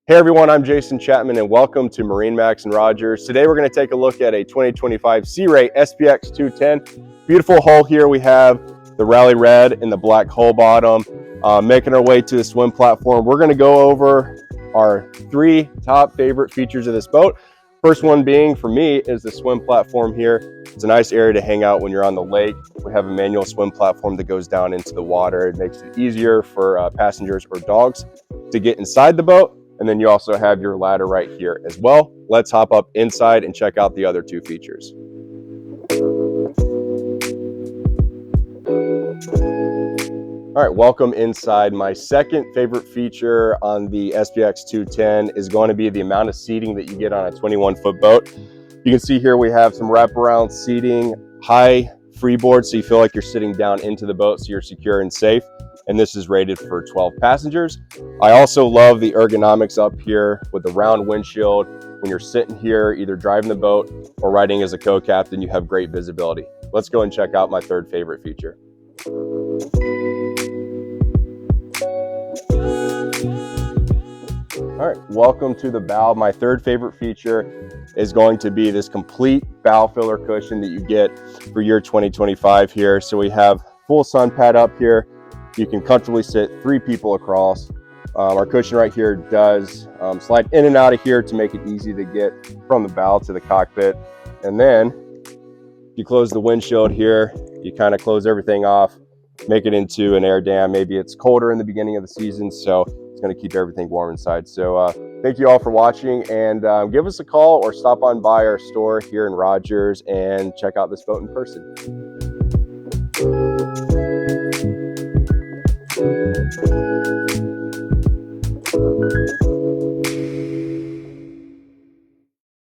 Hey everyone, I'm Jason Chapman and welcome to MarineMax Rogers. Today we're going to take a look at a 2025 Sea Ray SPX 210. Beautiful hull here. We have the rally red and the black hull bottom. Making our way to the swim platform, we're going to go over our three top favorite features of this boat. First one being, for me, is the swim platform here. It's a nice area to hang out when you're on the lake. We have a manual swim platform that goes down into the water. It makes it easier for passengers or dogs to get inside the boat. And then you also have your ladder right here as well. Let's hop up inside and check out the other two features. All right, welcome inside. My second favorite feature on the SPX 210 is going to be the amount of seating that you get on a 21-foot boat. You can see here we have some wraparound seating, high freeboard, so you feel like you're sitting down into the boat so you're secure and safe. And this is rated for 12 passengers. I also love the ergonomics up here with the round windshield. When you're sitting here, either driving the boat or riding as a co-captain, you have great visibility. Let's go and check out my third favorite feature. All right, welcome to the bow. My third favorite feature is going to be this complete bow filler cushion that you get for year 2025 here. So we have full sun pad up here. You can comfortably sit 3 people across. Our cushion right here does slide in and out of here to make it easy to get from the bow to the cockpit. And then you close the windshield here, you kind of close everything off, make it into an air dam. Maybe it's colder in the beginning of the season, so it's going to keep everything warm inside. So thank you all for watching, and give us a call or stop on by our store here in Rogers and check out this boat in person.